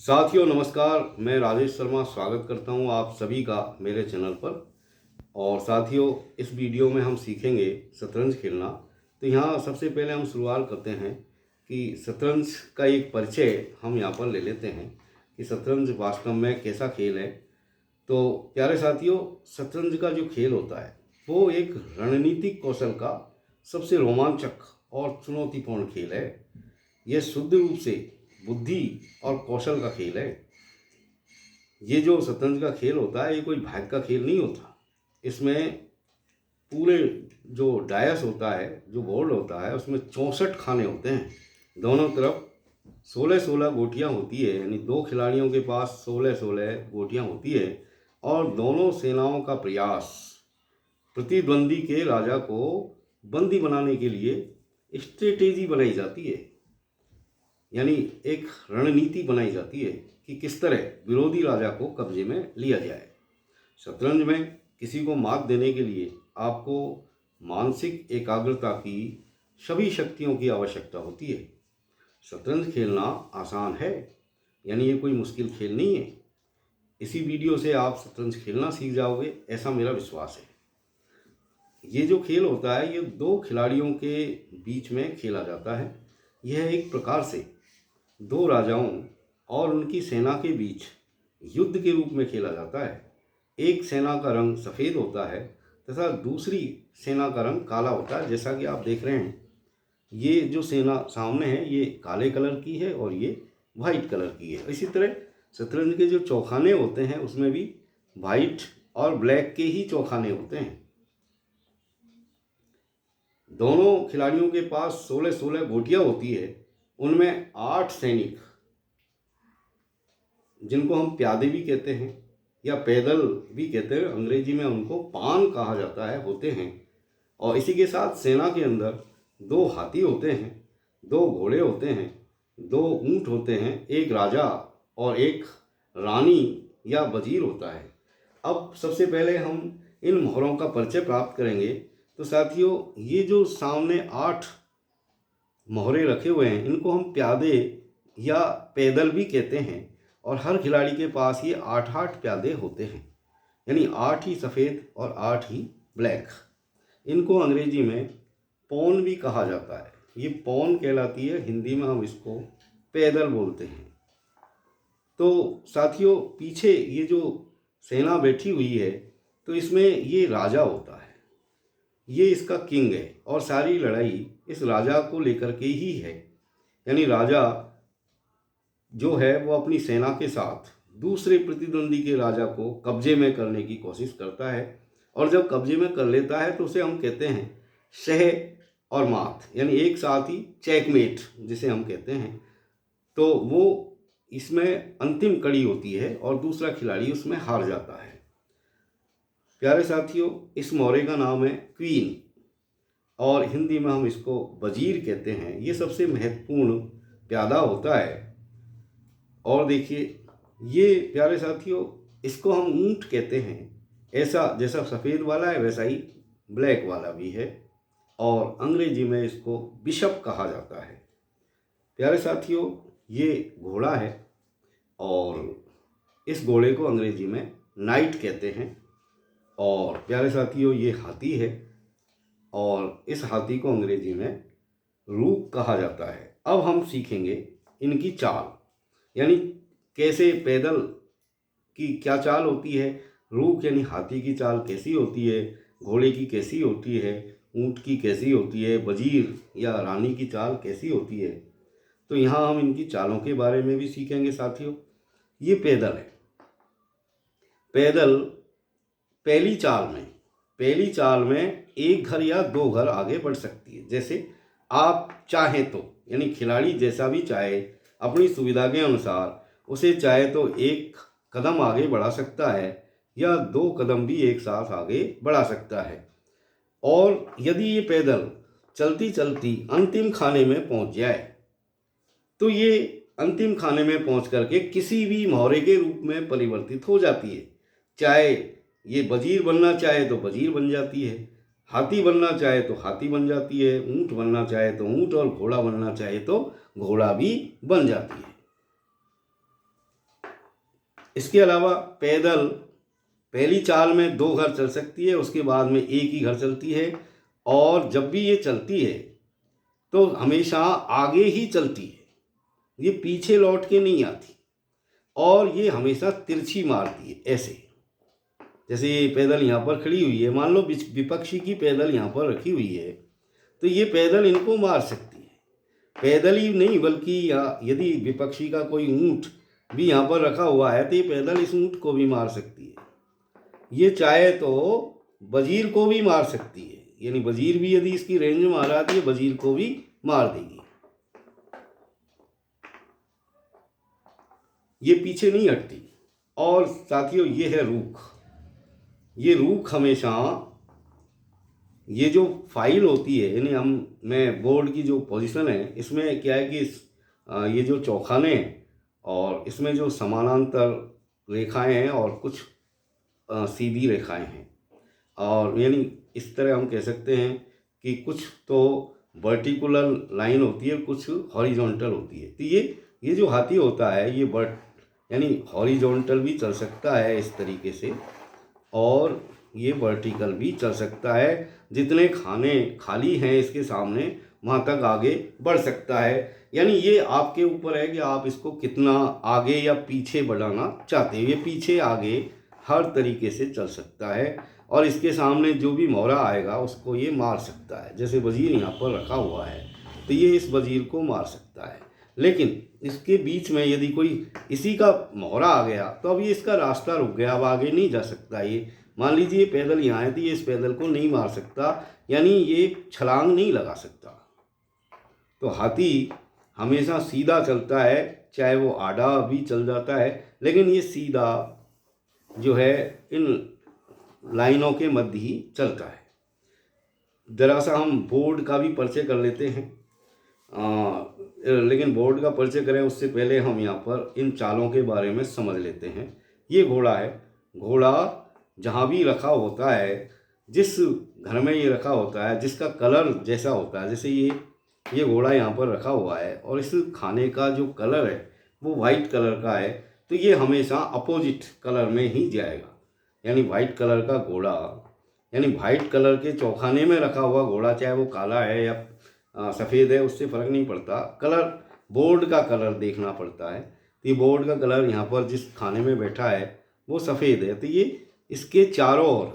साथियों नमस्कार। मैं राजेश शर्मा स्वागत करता हूं आप सभी का मेरे चैनल पर। और साथियों, इस वीडियो में हम सीखेंगे शतरंज खेलना। तो यहाँ सबसे पहले हम शुरुआत करते हैं कि शतरंज का एक परिचय हम यहाँ पर ले लेते हैं कि शतरंज वास्तव में कैसा खेल है। तो प्यारे साथियों, शतरंज का जो खेल होता है वो एक रणनीतिक कौशल का सबसे रोमांचक और चुनौतीपूर्ण खेल है। यह शुद्ध रूप से बुद्धि और कौशल का खेल है। ये जो शतरंज का खेल होता है ये कोई भाग्य का खेल नहीं होता। इसमें पूरे जो डायस होता है, जो बोर्ड होता है, उसमें 64 खाने होते हैं। दोनों तरफ 16-16 गोटियाँ होती है, यानी दो खिलाड़ियों के पास 16-16 गोटियाँ होती है। और दोनों सेनाओं का प्रयास प्रतिद्वंदी के राजा को बंदी बनाने के लिए स्ट्रेटेजी बनाई जाती है, यानी एक रणनीति बनाई जाती है कि किस तरह विरोधी राजा को कब्जे में लिया जाए। शतरंज में किसी को मात देने के लिए आपको मानसिक एकाग्रता की सभी शक्तियों की आवश्यकता होती है। शतरंज खेलना आसान है, यानी ये कोई मुश्किल खेल नहीं है। इसी वीडियो से आप शतरंज खेलना सीख जाओगे, ऐसा मेरा विश्वास है। ये जो खेल होता है ये दो खिलाड़ियों के बीच में खेला जाता है। यह एक प्रकार से दो राजाओं और उनकी सेना के बीच युद्ध के रूप में खेला जाता है। एक सेना का रंग सफ़ेद होता है तथा दूसरी सेना का रंग काला होता है। जैसा कि आप देख रहे हैं, ये जो सेना सामने है ये काले कलर की है और ये वाइट कलर की है। इसी तरह शतरंज के जो चौखाने होते हैं उसमें भी वाइट और ब्लैक के ही चौखाने होते हैं। दोनों खिलाड़ियों के पास 16-16 गोटियाँ होती है। उनमें 8 सैनिक, जिनको हम प्यादे भी कहते हैं या पैदल भी कहते हैं, अंग्रेजी में उनको पान कहा जाता है, होते हैं। और इसी के साथ सेना के अंदर 2 हाथी होते हैं, 2 घोड़े होते हैं, 2 ऊंट होते हैं, एक राजा और एक रानी या वजीर होता है। अब सबसे पहले हम इन मोहरों का परिचय प्राप्त करेंगे। तो साथियों, ये जो सामने 8 मोहरे रखे हुए हैं इनको हम प्यादे या पैदल भी कहते हैं। और हर खिलाड़ी के पास ये 8-8 प्यादे होते हैं, यानी 8 ही सफ़ेद और 8 ही ब्लैक। इनको अंग्रेजी में पॉन भी कहा जाता है। ये पॉन कहलाती है, हिंदी में हम इसको पैदल बोलते हैं। तो साथियों, पीछे ये जो सेना बैठी हुई है तो इसमें ये राजा होता है, ये इसका किंग है और सारी लड़ाई इस राजा को लेकर के ही है। यानी राजा जो है वो अपनी सेना के साथ दूसरे प्रतिद्वंदी के राजा को कब्जे में करने की कोशिश करता है। और जब कब्जे में कर लेता है तो उसे हम कहते हैं शह और मात, यानी एक साथ ही चेकमेट जिसे हम कहते हैं। तो वो इसमें अंतिम कड़ी होती है और दूसरा खिलाड़ी उसमें हार जाता है। प्यारे साथियों, इस मोहरे का नाम है क्वीन और हिंदी में हम इसको वजीर कहते हैं। ये सबसे महत्वपूर्ण प्यादा होता है। और देखिए, ये प्यारे साथियों, इसको हम ऊंट कहते हैं। ऐसा जैसा सफ़ेद वाला है वैसा ही ब्लैक वाला भी है और अंग्रेजी में इसको बिशप कहा जाता है। प्यारे साथियों, ये घोड़ा है और इस घोड़े को अंग्रेजी में नाइट कहते हैं। और प्यारे साथियों, ये हाथी है और इस हाथी को अंग्रेजी में रूक कहा जाता है। अब हम सीखेंगे इनकी चाल, यानी कैसे पैदल की क्या चाल होती है, रूक यानी हाथी की चाल कैसी होती है, घोड़े की कैसी होती है, ऊंट की कैसी होती है, वजीर या रानी की चाल कैसी होती है। तो यहाँ हम इनकी चालों के बारे में भी सीखेंगे साथियों। ये पैदल है। पैदल पहली चाल में एक घर या 2 घर आगे बढ़ सकती है। जैसे आप चाहें तो, यानी खिलाड़ी जैसा भी चाहे अपनी सुविधा के अनुसार उसे चाहे तो 1 कदम आगे बढ़ा सकता है या 2 कदम भी एक साथ आगे बढ़ा सकता है। और यदि ये पैदल चलती चलती अंतिम खाने में पहुंच जाए तो ये अंतिम खाने में पहुंच करके किसी भी मोहरे के रूप में परिवर्तित हो जाती है। चाहे ये वजीर बनना चाहे तो वजीर बन जाती है, हाथी बनना चाहे तो हाथी बन जाती है, ऊंट बनना चाहे तो ऊंट और घोड़ा बनना चाहे तो घोड़ा भी बन जाती है। इसके अलावा पैदल पहली चाल में 2 घर चल सकती है, उसके बाद में एक ही घर चलती है, और जब भी ये चलती है तो हमेशा आगे ही चलती है, ये पीछे लौट के नहीं आती, और ये हमेशा तिरछी मारती है ऐसे। जैसे ये पैदल यहाँ पर खड़ी हुई है, मान लो विपक्षी की पैदल यहाँ पर रखी हुई है, तो ये पैदल इनको मार सकती है। पैदल ही नहीं बल्कि यदि विपक्षी का कोई ऊँट भी यहाँ पर रखा हुआ है तो ये पैदल इस ऊँट को भी मार सकती है। ये चाहे तो वजीर को भी मार सकती है, यानी वजीर भी यदि इसकी रेंज में आ रहा है तो ये वजीर को भी मार देगी। ये पीछे नहीं हटती। और साथियों, ये है रूख। ये रूख हमेशा, ये जो फाइल होती है, यानी मैं बोर्ड की जो पोजीशन है, इसमें क्या है कि ये जो चौखाने और इसमें जो समानांतर रेखाएं हैं और कुछ सीधी रेखाएं हैं, और यानी इस तरह हम कह सकते हैं कि कुछ तो वर्टिकुलर लाइन होती है, कुछ हॉरिजॉन्टल होती है। तो ये जो हाथी होता है ये यानी हॉरिजॉन्टल भी चल सकता है इस तरीके से, और ये वर्टिकल भी चल सकता है। जितने खाने खाली हैं इसके सामने वहाँ तक आगे बढ़ सकता है। यानी ये आपके ऊपर है कि आप इसको कितना आगे या पीछे बढ़ाना चाहते हो। ये पीछे आगे हर तरीके से चल सकता है, और इसके सामने जो भी मोहरा आएगा उसको ये मार सकता है। जैसे वजीर यहाँ पर रखा हुआ है तो ये इस वजीर को मार सकता है, लेकिन इसके बीच में यदि कोई इसी का मोहरा आ गया तो अब ये इसका रास्ता रुक गया, अब आगे नहीं जा सकता। ये मान लीजिए पैदल यहाँ है तो ये इस पैदल को नहीं मार सकता, यानी ये छलांग नहीं लगा सकता। तो हाथी हमेशा सीधा चलता है, चाहे वो आड़ा भी चल जाता है, लेकिन ये सीधा जो है इन लाइनों के मध्य ही चलता है। जरा सा हम बोर्ड का भी परिचय कर लेते हैं, लेकिन बोर्ड का परिचय करें उससे पहले हम यहाँ पर इन चालों के बारे में समझ लेते हैं। ये घोड़ा है। घोड़ा जहाँ भी रखा होता है, जिस घर में ये रखा होता है, जिसका कलर जैसा होता है, जैसे ये घोड़ा यहाँ पर रखा हुआ है और इस खाने का जो कलर है वो वाइट कलर का है, तो ये हमेशा अपोजिट कलर में ही जाएगा। यानी वाइट कलर का घोड़ा, यानी वाइट कलर के चौखाने में रखा हुआ घोड़ा, चाहे वो काला है या सफ़ेद है उससे फ़र्क नहीं पड़ता, कलर बोर्ड का कलर देखना पड़ता है। तो ये बोर्ड का कलर यहाँ पर जिस खाने में बैठा है वो सफ़ेद है, तो ये इसके चारों ओर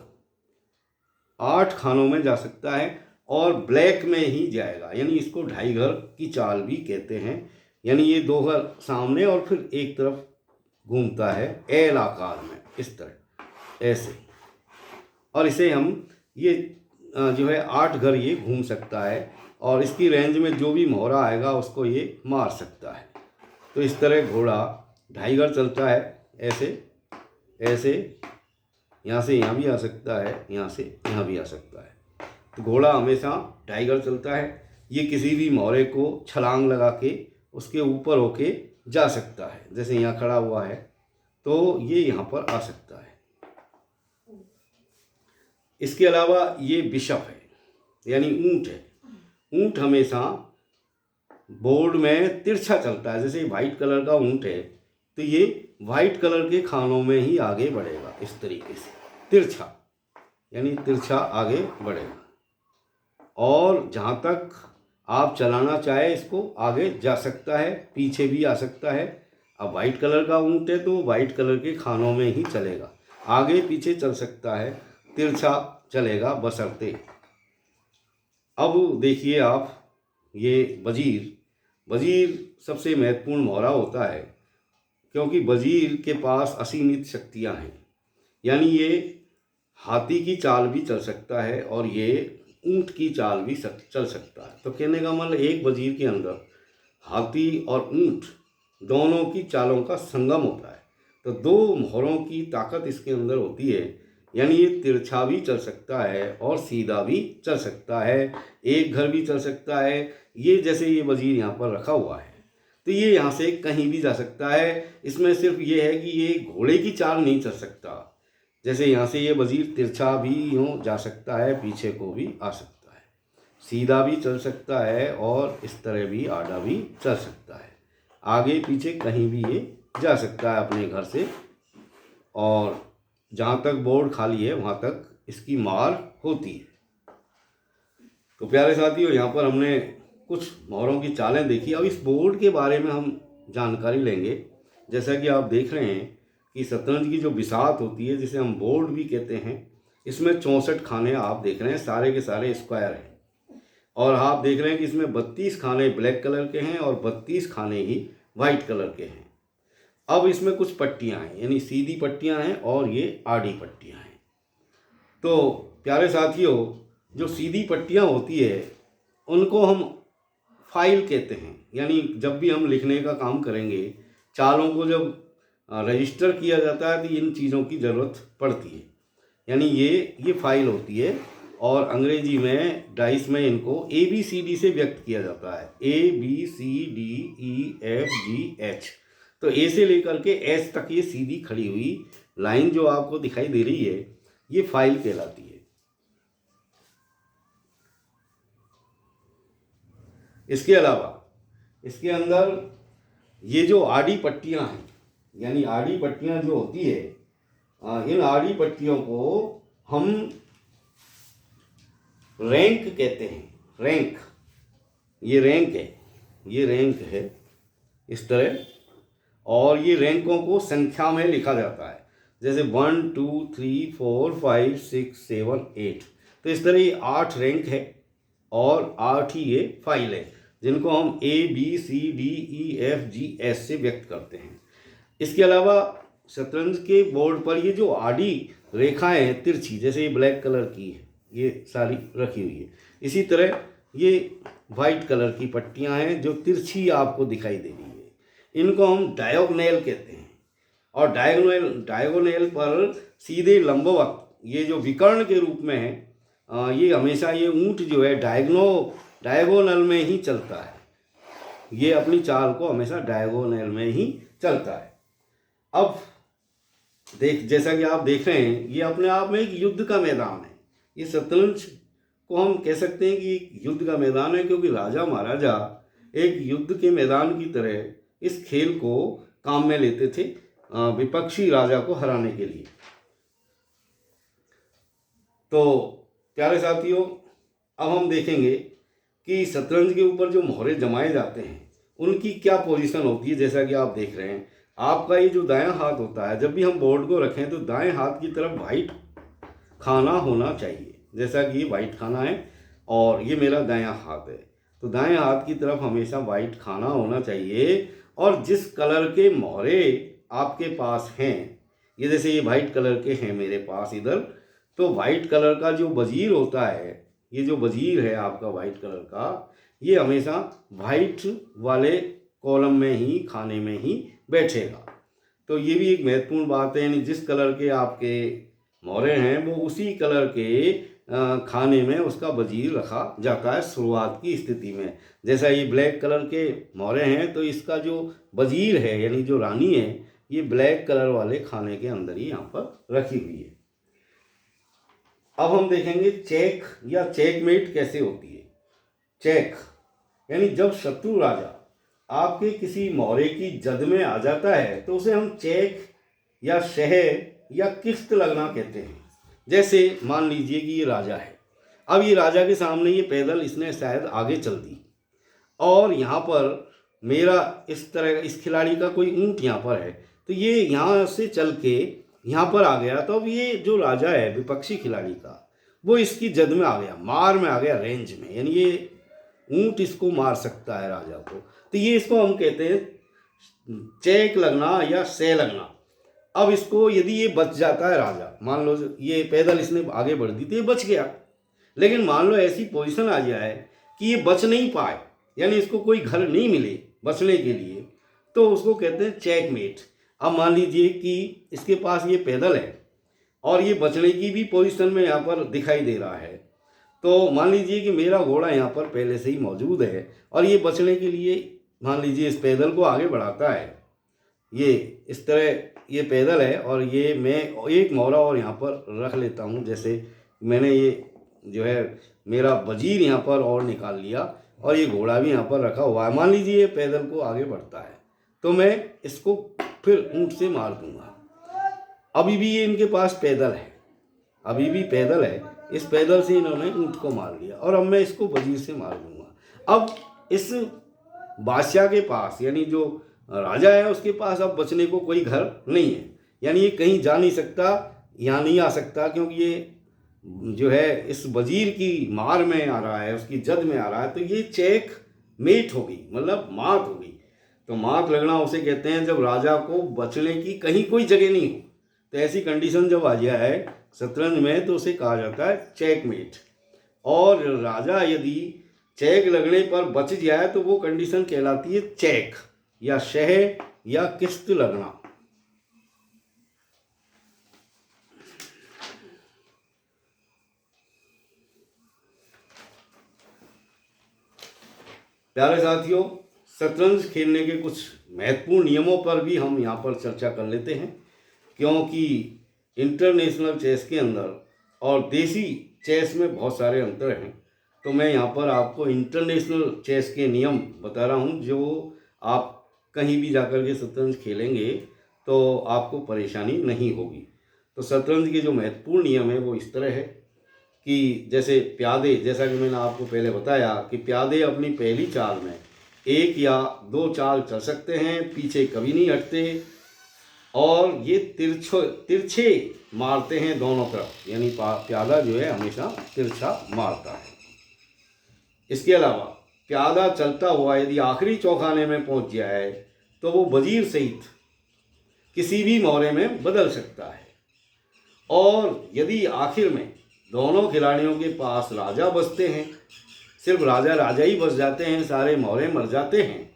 8 खानों में जा सकता है और ब्लैक में ही जाएगा। यानी इसको 2.5 घर की चाल भी कहते हैं। यानी ये 2 घर सामने और फिर एक तरफ घूमता है एल आकार में, इस तरह ऐसे, और इसे हम ये जो है 8 घर ये घूम सकता है, और इसकी रेंज में जो भी मोहरा आएगा उसको ये मार सकता है। तो इस तरह घोड़ा 2.5 घर चलता है, ऐसे ऐसे, यहाँ से यहाँ भी आ सकता है, यहाँ से यहाँ भी आ सकता है। तो घोड़ा हमेशा 2.5 घर चलता है। ये किसी भी मोहरे को छलांग लगा के उसके ऊपर होके जा सकता है। जैसे यहाँ खड़ा हुआ है तो ये यहाँ पर आ सकता है। इसके अलावा ये बिशप है, यानी ऊंट है। ऊंट हमेशा बोर्ड में तिरछा चलता है। जैसे वाइट कलर का ऊंट है तो ये वाइट कलर के खानों में ही आगे बढ़ेगा, इस तरीके से तिरछा, यानी तिरछा आगे बढ़ेगा। और जहाँ तक आप चलाना चाहे इसको आगे जा सकता है, पीछे भी आ सकता है। अब वाइट कलर का ऊंट है तो वाइट कलर के खानों में ही चलेगा, आगे पीछे चल सकता है, तिरछा चलेगा बशर्ते। अब देखिए आप, ये वजीर सबसे महत्वपूर्ण मोहरा होता है, क्योंकि वजीर के पास असीमित शक्तियां हैं। यानी ये हाथी की चाल भी चल सकता है और ये ऊंट की चाल भी चल सकता है। तो कहने का मतलब एक वजीर के अंदर हाथी और ऊंट दोनों की चालों का संगम होता है। तो 2 मोहरों की ताकत इसके अंदर होती है। यानी ये तिरछा भी चल सकता है और सीधा भी चल सकता है, एक घर भी चल सकता है। ये जैसे ये वजीर यहाँ पर रखा हुआ है तो ये यहाँ से कहीं भी जा सकता है। इसमें सिर्फ ये है कि ये घोड़े की चाल नहीं चल सकता। जैसे यहाँ से ये वजीर तिरछा भी यूँ जा सकता है, पीछे को भी आ सकता है, सीधा भी चल सकता है और इस तरह भी आड़ा भी चल सकता है। आगे पीछे कहीं भी ये जा सकता है अपने घर से और जहाँ तक बोर्ड खाली है वहाँ तक इसकी मार होती है। तो प्यारे साथियों, यहाँ पर हमने कुछ मोहरों की चालें देखी। अब इस बोर्ड के बारे में हम जानकारी लेंगे। जैसा कि आप देख रहे हैं कि शतरंज की जो बिसात होती है, जिसे हम बोर्ड भी कहते हैं, इसमें 64 खाने आप देख रहे हैं, सारे के सारे स्क्वायर हैं। और आप देख रहे हैं कि इसमें 32 खाने ब्लैक कलर के हैं और 32 खाने ही वाइट कलर के हैं। अब इसमें कुछ पट्टियां हैं, यानी सीधी पट्टियां हैं और ये आड़ी पट्टियां हैं। तो प्यारे साथियों, जो सीधी पट्टियां होती है उनको हम फाइल कहते हैं। यानी जब भी हम लिखने का काम करेंगे, चालों को जब रजिस्टर किया जाता है तो इन चीज़ों की ज़रूरत पड़ती है। यानी ये फाइल होती है और अंग्रेजी में डाइस में इनको ABCD से व्यक्त किया जाता है। ABCDEFGH। तो ए से लेकर के एच तक ये सीधी खड़ी हुई लाइन जो आपको दिखाई दे रही है, ये फाइल कहलाती है। इसके अलावा इसके अंदर ये जो आड़ी पट्टियां हैं, यानी आड़ी पट्टियां जो होती है, इन आड़ी पट्टियों को हम रैंक कहते हैं। रैंक, ये रैंक है, ये रैंक है इस तरह। और ये रैंकों को संख्या में लिखा जाता है, जैसे 1 2 3 4 5 6 7 8। तो इस तरह ये 8 रैंक है और 8 ही ये फाइल है, जिनको हम ABCDEFGH से व्यक्त करते हैं। इसके अलावा शतरंज के बोर्ड पर ये जो आड़ी रेखाएं हैं तिरछी, जैसे ये ब्लैक कलर की है, ये सारी रखी हुई है। इसी तरह ये वाइट कलर की पट्टियां हैं जो तिरछी आपको दिखाई दे रही है, इनको हम डायगोनल कहते हैं। और डायगोनल पर सीधे लंबवत ये जो विकर्ण के रूप में है, ये हमेशा ये ऊंट जो है डायगोनल में ही चलता है। ये अपनी चाल को हमेशा डायगोनल में ही चलता है। अब जैसा कि आप देख रहे हैं, ये अपने आप में एक युद्ध का मैदान है। ये शतरंज को हम कह सकते हैं कि एक युद्ध का मैदान है, क्योंकि राजा महाराजा एक युद्ध के मैदान की तरह इस खेल को काम में लेते थे विपक्षी राजा को हराने के लिए। तो प्यारे साथियों, अब हम देखेंगे कि शतरंज के ऊपर जो मोहरे जमाए जाते हैं उनकी क्या पोजीशन होती है। जैसा कि आप देख रहे हैं, आपका ये जो दायां हाथ होता है, जब भी हम बोर्ड को रखें तो दाएं हाथ की तरफ वाइट खाना होना चाहिए। जैसा कि ये वाइट खाना है और ये मेरा दायां हाथ है, तो दाएं हाथ की तरफ हमेशा वाइट खाना होना चाहिए। और जिस कलर के मोहरे आपके पास हैं, ये जैसे ये वाइट कलर के हैं मेरे पास इधर, तो वाइट कलर का जो वजीर होता है, ये जो वजीर है आपका वाइट कलर का, ये हमेशा वाइट वाले कॉलम में ही, खाने में ही बैठेगा। तो ये भी एक महत्वपूर्ण बात है, यानी जिस कलर के आपके मोहरे हैं वो उसी कलर के खाने में उसका वजीर रखा जाता है शुरुआत की स्थिति में। जैसा ये ब्लैक कलर के मोहरे हैं तो इसका जो वजीर है, यानी जो रानी है, ये ब्लैक कलर वाले खाने के अंदर ही यहाँ पर रखी हुई है। अब हम देखेंगे चेक या चेकमेट कैसे होती है। चेक यानी जब शत्रु राजा आपके किसी मोहरे की जद में आ जाता है तो उसे हम चेक या शह या किस्त लगना कहते हैं। जैसे मान लीजिए कि ये राजा है, अब ये राजा के सामने ये पैदल इसने शायद आगे चल दी और यहाँ पर मेरा इस तरह इस खिलाड़ी का कोई ऊंट यहाँ पर है, तो ये यहाँ से चल के यहाँ पर आ गया। तो अब ये जो राजा है विपक्षी खिलाड़ी का, वो इसकी जद में आ गया, मार में आ गया, रेंज में, यानी ये ऊंट इसको मार सकता है राजा को। तो ये इसको हम कहते हैं चेक लगना या से लगना। अब इसको यदि ये बच जाता है राजा, मान लो ये पैदल इसने आगे बढ़ दी तो ये बच गया, लेकिन मान लो ऐसी पोजीशन आ जाए कि ये बच नहीं पाए, यानी इसको कोई घर नहीं मिले बचने के लिए, तो उसको कहते हैं चेकमेट। अब मान लीजिए कि इसके पास ये पैदल है और ये बचने की भी पोजीशन में यहाँ पर दिखाई दे रहा है, तो मान लीजिए कि मेरा घोड़ा यहाँ पर पहले से ही मौजूद है और ये बचने के लिए मान लीजिए इस पैदल को आगे बढ़ाता है। ये इस तरह ये पैदल है और ये मैं एक मोहरा और यहाँ पर रख लेता हूँ। जैसे मैंने ये जो है मेरा वजीर यहाँ पर और निकाल लिया और ये घोड़ा भी यहाँ पर रखा हुआ है। मान लीजिए ये पैदल को आगे बढ़ता है तो मैं इसको फिर ऊँट से मार दूंगा। अभी भी ये इनके पास पैदल है, अभी भी पैदल है। इस पैदल से इन्होंने ऊँट को मार लिया और अब मैं इसको वजीर से मार दूंगा। अब इस बादशाह के पास, यानी जो राजा है, उसके पास अब बचने को कोई घर नहीं है, यानी ये कहीं जा नहीं सकता, यहाँ नहीं आ सकता, क्योंकि ये जो है इस वजीर की मार में आ रहा है, उसकी जद में आ रहा है। तो ये चेक मेट हो गई, मतलब मात हो गई। तो मात लगना उसे कहते हैं जब राजा को बचने की कहीं कोई जगह नहीं हो। तो ऐसी कंडीशन जब आ जाए शतरंज में तो उसे कहा जाता है चेकमेट। और राजा यदि चेक लगने पर बच जाए तो वो कंडीशन कहलाती है चेक या शह या किस्त लगना। प्यारे साथियों, शतरंज खेलने के कुछ महत्वपूर्ण नियमों पर भी हम यहाँ पर चर्चा कर लेते हैं, क्योंकि इंटरनेशनल चेस के अंदर और देसी चेस में बहुत सारे अंतर हैं। तो मैं यहाँ पर आपको इंटरनेशनल चेस के नियम बता रहा हूँ, जो आप कहीं भी जाकर के शतरंज खेलेंगे तो आपको परेशानी नहीं होगी। तो शतरंज के जो महत्वपूर्ण नियम है वो इस तरह है कि जैसे प्यादे, जैसा कि मैंने आपको पहले बताया कि प्यादे अपनी पहली चाल में 1 या 2 चाल चल सकते हैं, पीछे कभी नहीं हटते, और ये तिरछे मारते हैं दोनों तरफ, यानी प्यादा जो है हमेशा तिरछा मारता है। इसके अलावा प्यादा चलता हुआ यदि आखिरी चौखाने में पहुंच जाए तो वो वजीर सहित किसी भी मोहरे में बदल सकता है। और यदि आखिर में दोनों खिलाड़ियों के पास राजा बचते हैं, सिर्फ राजा ही बच जाते हैं, सारे मोहरे मर जाते हैं,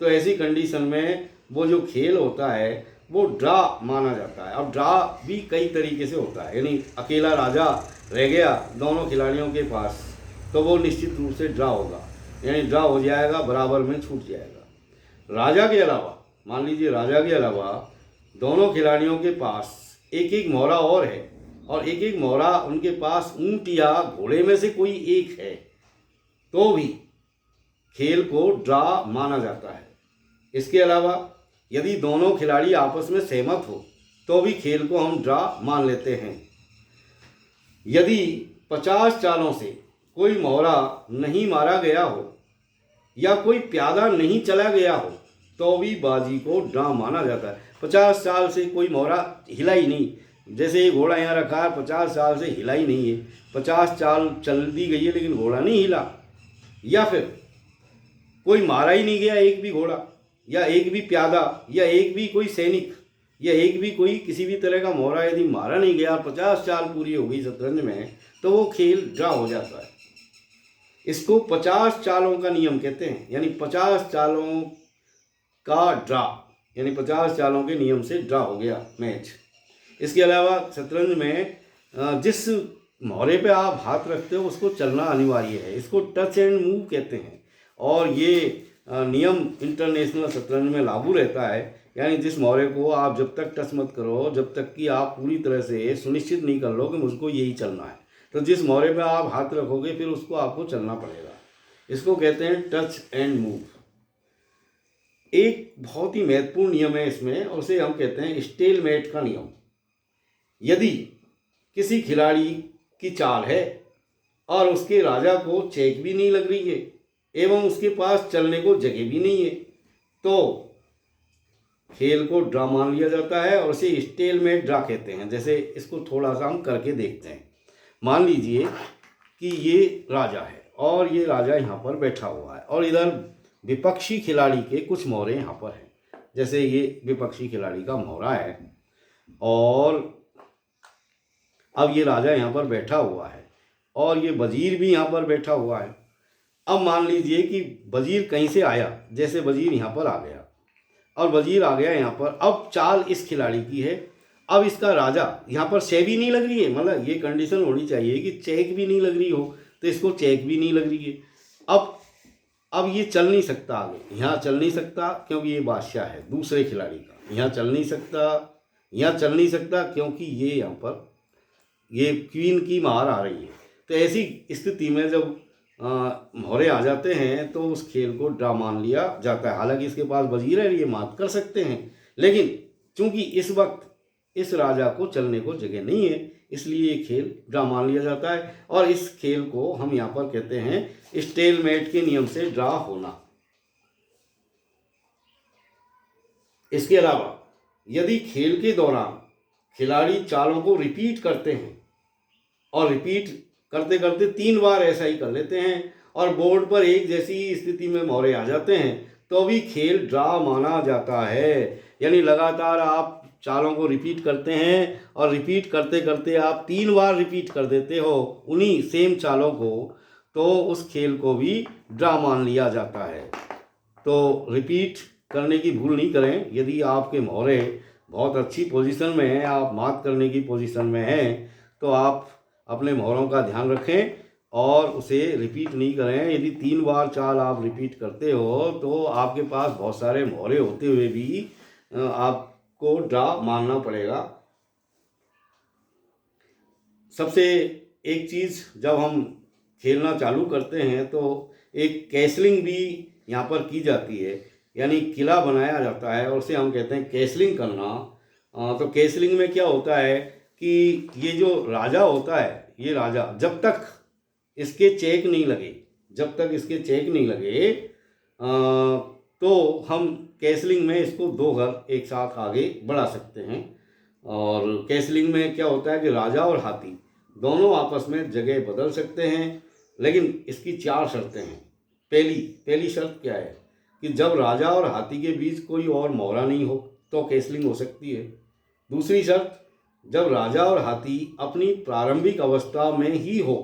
तो ऐसी कंडीशन में वो जो खेल होता है वो ड्रा माना जाता है। अब ड्रा भी कई तरीके से होता है, यानी अकेला राजा रह गया दोनों खिलाड़ियों के पास तो वो निश्चित रूप से ड्रा होगा, यानी ड्रा हो जाएगा, बराबर में छूट जाएगा। राजा के अलावा, मान लीजिए राजा के अलावा दोनों खिलाड़ियों के पास एक एक मोहरा और है, और एक एक मोहरा उनके पास ऊंट या घोड़े में से कोई एक है, तो भी खेल को ड्रा माना जाता है। इसके अलावा यदि दोनों खिलाड़ी आपस में सहमत हो तो भी खेल को हम ड्रा मान लेते हैं। यदि 50 चालों से कोई मोहरा नहीं मारा गया हो या कोई प्यादा नहीं चला गया हो तो भी बाजी को ड्रा माना जाता है। 50 साल से कोई मोहरा हिला ही नहीं, जैसे ये घोड़ा यहाँ रखा है, 50 साल से हिला ही नहीं है, 50 चाल चल दी गई है लेकिन घोड़ा नहीं हिला, या फिर कोई मारा ही नहीं गया एक भी घोड़ा या एक भी प्यादा या एक भी कोई सैनिक या एक भी कोई किसी भी तरह का मोहरा यदि मारा नहीं गया, 50 चाल पूरी हो गई शतरंज में, तो वो खेल ड्रा हो जाता है। इसको 50 चालों का नियम कहते हैं, यानी 50 चालों का ड्रा, यानी 50 चालों के नियम से ड्रा हो गया मैच। इसके अलावा शतरंज में जिस मोहरे पे आप हाथ रखते हो उसको चलना अनिवार्य है, इसको टच एंड मूव कहते हैं, और ये नियम इंटरनेशनल शतरंज में लागू रहता है। यानी जिस मोहरे को आप जब तक टच मत करो, जब तक कि आप पूरी तरह से सुनिश्चित नहीं कर लो कि मुझको यही चलना है, तो जिस मोहरे पे आप हाथ रखोगे फिर उसको आपको चलना पड़ेगा। इसको कहते हैं टच एंड मूव। एक बहुत ही महत्वपूर्ण नियम है इसमें, और उसे हम कहते हैं स्टेलमेट का नियम। यदि किसी खिलाड़ी की चाल है और उसके राजा को चेक भी नहीं लग रही है एवं उसके पास चलने को जगह भी नहीं है, तो खेल को ड्रा मान लिया जाता है और उसे स्टेलमेट ड्रा कहते हैं। जैसे इसको थोड़ा सा हम करके देखते हैं। मान लीजिए कि ये राजा है और ये राजा यहाँ पर बैठा हुआ है और इधर विपक्षी खिलाड़ी के कुछ मोहरे यहाँ पर हैं। जैसे ये विपक्षी खिलाड़ी का मोहरा है और अब ये राजा यहाँ पर बैठा हुआ है और ये वजीर भी यहाँ पर बैठा हुआ है। अब मान लीजिए कि वजीर कहीं से आया, जैसे वजीर यहाँ पर आ गया और वजीर आ गया यहाँ पर। अब चाल इस खिलाड़ी की है, अब इसका राजा यहाँ पर शे भी नहीं लग रही है, मतलब ये कंडीशन होनी चाहिए कि चेक भी नहीं लग रही हो, तो इसको चेक भी नहीं लग रही है। अब ये चल नहीं सकता आगे, यहाँ चल नहीं सकता क्योंकि ये बादशाह है दूसरे खिलाड़ी का, यहाँ चल नहीं सकता, यहाँ चल नहीं सकता क्योंकि ये यहाँ पर ये क्वीन की मार आ रही है। तो ऐसी स्थिति में जब मोहरे आ जाते हैं तो उस खेल को ड्रा मान लिया जाता है। हालांकि इसके पास वजीर है, ये मात कर सकते हैं, लेकिन चूंकि इस वक्त इस राजा को चलने को जगह नहीं है, इसलिए ये खेल ड्रा मान लिया जाता है। और इस खेल को हम यहाँ पर कहते हैं स्टेलमेट के नियम से ड्रा होना। इसके अलावा यदि खेल के दौरान खिलाड़ी चालों को रिपीट करते हैं और रिपीट करते करते 3 बार ऐसा ही कर लेते हैं और बोर्ड पर एक जैसी स्थिति में मोहरे आ जाते हैं, तो भी खेल ड्रा माना जाता है। यानी लगातार आप चालों को रिपीट करते हैं और रिपीट करते करते आप 3 बार रिपीट कर देते हो उन्हीं सेम चालों को, तो उस खेल को भी ड्रा मान लिया जाता है। तो रिपीट करने की भूल नहीं करें। यदि आपके मोहरे बहुत अच्छी पोजीशन में हैं, आप मात करने की पोजीशन में हैं, तो आप अपने मोहरों का ध्यान रखें और उसे रिपीट नहीं करें। यदि 3 बार चाल आप रिपीट करते हो तो आपके पास बहुत सारे मोहरे होते हुए भी आपको ड्रा मानना पड़ेगा। सबसे एक चीज़, जब हम खेलना चालू करते हैं तो एक कैसलिंग भी यहाँ पर की जाती है, यानी किला बनाया जाता है और उसे हम कहते हैं कैसलिंग करना। तो कैसलिंग में क्या होता है कि ये जो राजा होता है, ये राजा जब तक इसके चेक नहीं लगे तो हम कैसलिंग में इसको 2 घर एक साथ आगे बढ़ा सकते हैं। और कैसलिंग में क्या होता है कि राजा और हाथी दोनों आपस में जगह बदल सकते हैं, लेकिन इसकी 4 शर्तें हैं। पहली शर्त क्या है कि जब राजा और हाथी के बीच कोई और मोहरा नहीं हो तो कैसलिंग हो सकती है। दूसरी शर्त, जब राजा और हाथी अपनी प्रारंभिक अवस्था में ही हो।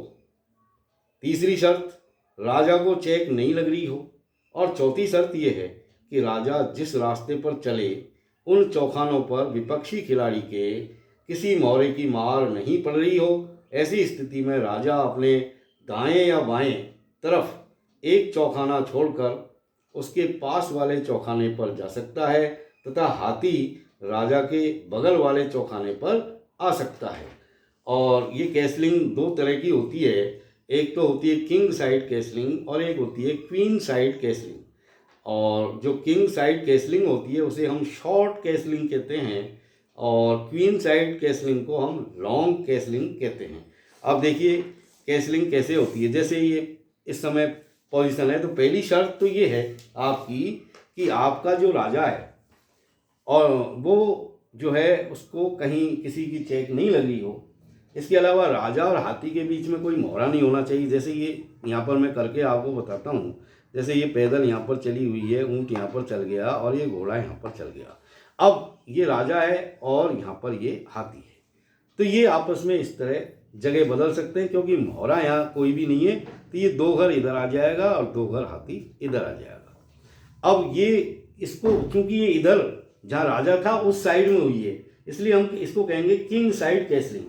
तीसरी शर्त, राजा को चेक नहीं लग रही हो। और चौथी शर्त यह है कि राजा जिस रास्ते पर चले उन चौखानों पर विपक्षी खिलाड़ी के किसी मोहरे की मार नहीं पड़ रही हो। ऐसी स्थिति में राजा अपने दाएं या बाएं तरफ एक चौखाना छोड़कर उसके पास वाले चौखाने पर जा सकता है तथा हाथी राजा के बगल वाले चौखाने पर आ सकता है। और ये कैसलिंग 2 तरह की होती है। एक तो होती है किंग साइड कैसलिंग और एक होती है क्वीन साइड कैसलिंग। और जो किंग साइड कैसलिंग होती है उसे हम शॉर्ट कैसलिंग कहते हैं और क्वीन साइड कैसलिंग को हम लॉन्ग कैसलिंग कहते हैं। अब देखिए कैसलिंग कैसे होती है। जैसे ये इस समय पोजीशन है, तो पहली शर्त तो ये है आपकी कि आपका जो राजा है और वो जो है उसको कहीं किसी की चेक नहीं लग रही हो। इसके अलावा राजा और हाथी के बीच में कोई मोहरा नहीं होना चाहिए। जैसे ये यहाँ पर मैं करके आपको बताता हूँ। जैसे ये पैदल यहाँ पर चली हुई है, ऊँट यहाँ पर चल गया और ये घोड़ा यहाँ पर चल गया। अब ये राजा है और यहाँ पर ये हाथी है, तो ये आपस में इस तरह जगह बदल सकते हैं क्योंकि मोहरा यहाँ कोई भी नहीं है। तो ये 2 घर इधर आ जाएगा और 2 घर हाथी इधर आ जाएगा। अब ये इसको क्योंकि ये इधर जहाँ राजा था उस साइड में हुई है, इसलिए हम इसको कहेंगे किंग साइड कैसलिंग।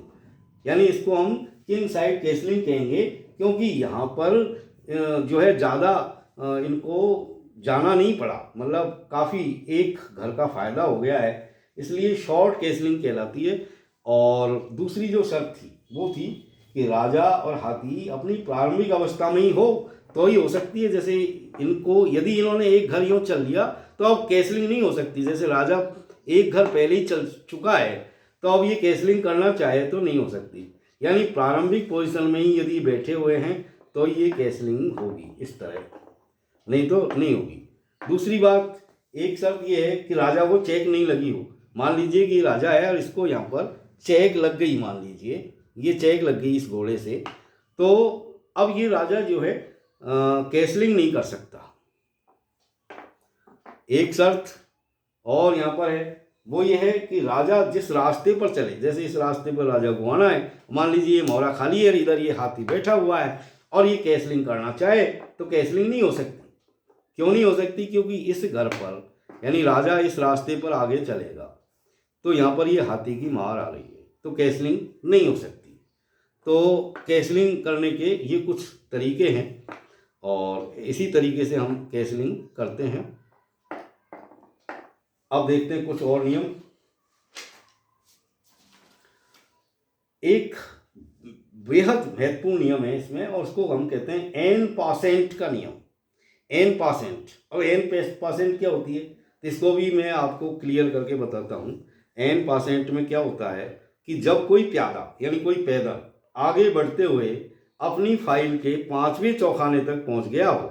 यानी इसको हम किंग साइड कैसलिंग कहेंगे क्योंकि यहाँ पर जो है ज़्यादा इनको जाना नहीं पड़ा, मतलब काफ़ी एक घर का फ़ायदा हो गया है, इसलिए शॉर्ट कैसलिंग कहलाती है। और दूसरी जो शर्त थी वो थी कि राजा और हाथी अपनी प्रारंभिक अवस्था में ही हो तो ही हो सकती है। जैसे इनको यदि इन्होंने एक घर यूँ चल लिया तो अब कैसलिंग नहीं हो सकती। जैसे राजा एक घर पहले ही चल चुका है तो अब ये कैसलिंग करना चाहे तो नहीं हो सकती। यानी प्रारंभिक पोजीशन में ही यदि बैठे हुए हैं तो ये कैसलिंग होगी इस तरह, नहीं तो नहीं होगी। दूसरी बात, एक शर्त ये है कि राजा को चेक नहीं लगी हो। मान लीजिए कि राजा है और इसको यहाँ पर चेक लग गई, मान लीजिए ये चेक लग गई इस घोड़े से, तो अब ये राजा जो है कैसलिंग नहीं कर सकता। एक शर्त और यहाँ पर है, वो ये है कि राजा जिस रास्ते पर चले, जैसे इस रास्ते पर राजा को आना है, मान लीजिए ये मोहरा खाली है, इधर ये हाथी बैठा हुआ है और ये कैसलिंग करना चाहे तो कैसलिंग नहीं हो सकती। क्यों नहीं हो सकती? क्योंकि इस घर पर यानी राजा इस रास्ते पर आगे चलेगा तो यहाँ पर ये हाथी की मार आ रही है तो कैसलिंग नहीं हो सकती। तो कैसलिंग करने के ये कुछ तरीके हैं और इसी तरीके से हम कैसलिंग करते हैं। अब देखते हैं कुछ और नियम। एक बेहद महत्वपूर्ण नियम है इसमें और उसको हम कहते हैं एन पासेंट का नियम। एन पासेंट, और एन पासेंट क्या होती है तो इसको भी मैं आपको क्लियर करके बताता हूँ। n% में क्या होता है कि जब कोई प्यादा यानी कोई पैदल आगे बढ़ते हुए अपनी फाइल के 5वें चौखाने तक पहुंच गया हो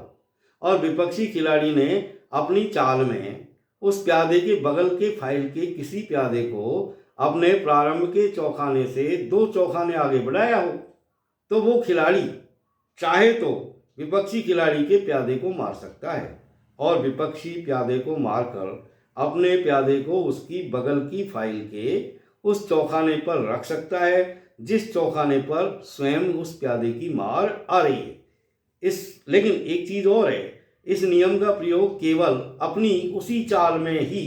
और विपक्षी खिलाड़ी ने अपनी चाल में उस प्यादे के बगल के फाइल के किसी प्यादे को अपने प्रारंभ के चौखाने से 2 चौखाने आगे बढ़ाया हो, तो वो खिलाड़ी चाहे तो विपक्षी खिलाड़ी के प्यादे को मार सकता है और विपक्षी प्यादे को मारकर अपने प्यादे को उसकी बगल की फाइल के उस चौखाने पर रख सकता है जिस चौखाने पर स्वयं उस प्यादे की मार आ रही है। लेकिन एक चीज़ और है, इस नियम का प्रयोग केवल अपनी उसी चाल में ही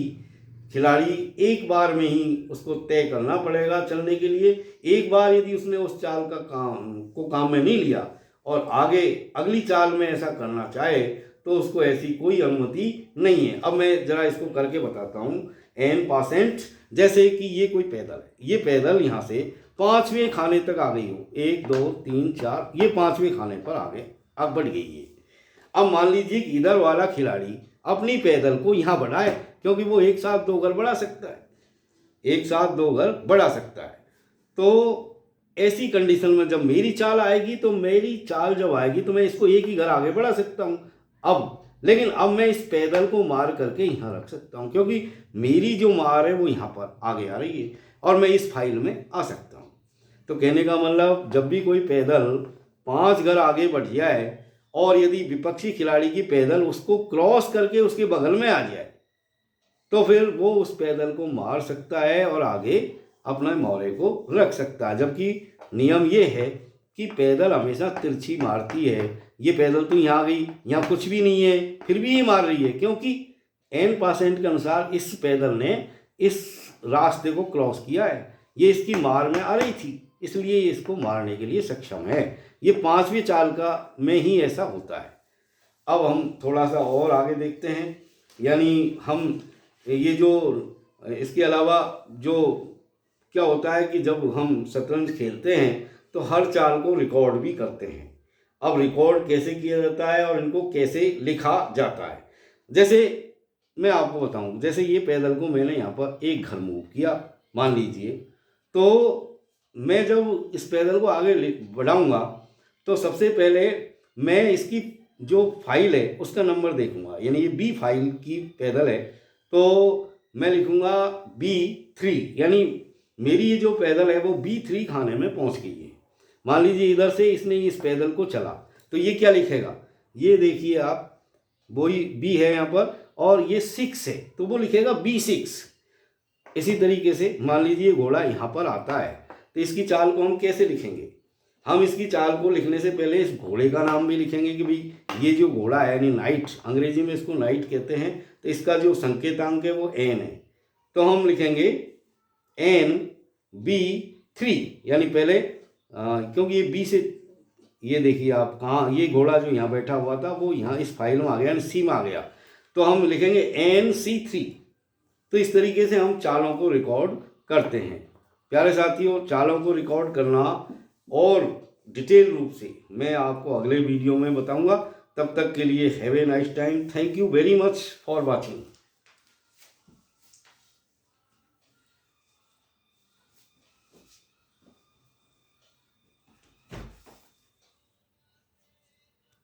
खिलाड़ी एक बार में ही उसको तय करना पड़ेगा चलने के लिए। एक बार यदि उसने उस चाल का काम में नहीं लिया और आगे अगली चाल में ऐसा करना चाहे तो उसको ऐसी कोई अनुमति नहीं है। अब मैं जरा इसको करके बताता हूँ। n%, जैसे कि ये कोई पैदल है, ये पैदल यहाँ से 5वें खाने तक आ गई हो, 1 2 3 4, ये 5वें खाने पर आगे अब बढ़ गई है। अब मान लीजिए कि इधर वाला खिलाड़ी अपनी पैदल को यहाँ बढ़ाए, क्योंकि वो एक साथ 2 घर बढ़ा सकता है, एक साथ 2 घर बढ़ा सकता है। तो ऐसी कंडीशन में जब मेरी चाल आएगी तो मेरी चाल जब आएगी तो मैं इसको एक ही घर आगे बढ़ा सकता हूँ। लेकिन अब मैं इस पैदल को मार करके यहाँ रख सकता हूँ, क्योंकि मेरी जो मार है वो यहाँ पर आगे आ रही है और मैं इस फाइल में आ सकता हूँ। तो कहने का मतलब, जब भी कोई पैदल 5 घर आगे बढ़ जाए और यदि विपक्षी खिलाड़ी की पैदल उसको क्रॉस करके उसके बगल में आ जाए तो फिर वो उस पैदल को मार सकता है और आगे अपने मौरे को रख सकता है। जबकि नियम ये है कि पैदल हमेशा तिरछी मारती है। ये पैदल तो यहाँ आ गई, यहाँ कुछ भी नहीं है, फिर भी ये मार रही है, क्योंकि n% के अनुसार इस पैदल ने इस रास्ते को क्रॉस किया है, ये इसकी मार में आ रही थी, इसलिए ये इसको मारने के लिए सक्षम है। ये 5वीं चाल का में ही ऐसा होता है। अब हम थोड़ा सा और आगे देखते हैं, यानी हम ये जो इसके अलावा जो क्या होता है कि जब हम शतरंज खेलते हैं तो हर चाल को रिकॉर्ड भी करते हैं। अब रिकॉर्ड कैसे किया जाता है और इनको कैसे लिखा जाता है, जैसे मैं आपको बताऊं, जैसे ये पैदल को मैंने यहाँ पर एक घर मूव किया मान लीजिए, तो मैं जब इस पैदल को आगे बढ़ाऊंगा तो सबसे पहले मैं इसकी जो फाइल है उसका नंबर देखूंगा, यानी ये B फाइल की पैदल है तो मैं लिखूंगा B3, यानी मेरी ये जो पैदल है वो B3 खाने में पहुंच गई है। मान लीजिए इधर से इसने इस पैदल को चला तो ये क्या लिखेगा, ये देखिए आप, वही B है यहाँ पर और ये 6 है तो वो लिखेगा B6। इसी तरीके से मान लीजिए घोड़ा यहाँ पर आता है तो इसकी चाल को हम कैसे लिखेंगे, हम इसकी चाल को लिखने से पहले इस घोड़े का नाम भी लिखेंगे कि भाई ये जो घोड़ा है यानी नाइट, अंग्रेजी में इसको नाइट कहते हैं, तो इसका जो संकेतांक है वो n है, तो हम लिखेंगे NB3, यानी पहले क्योंकि ये B से, ये देखिए आप कहाँ, ये घोड़ा जो यहाँ बैठा हुआ था वो यहाँ इस फाइल में आ गया, यानी C में आ गया, तो हम लिखेंगे NC3। तो इस तरीके से हम चालों को रिकॉर्ड करते हैं। प्यारे साथियों, चालों को रिकॉर्ड करना और डिटेल रूप से मैं आपको अगले वीडियो में बताऊंगा। तब तक के लिए have a nice time. Thank you very much for watching.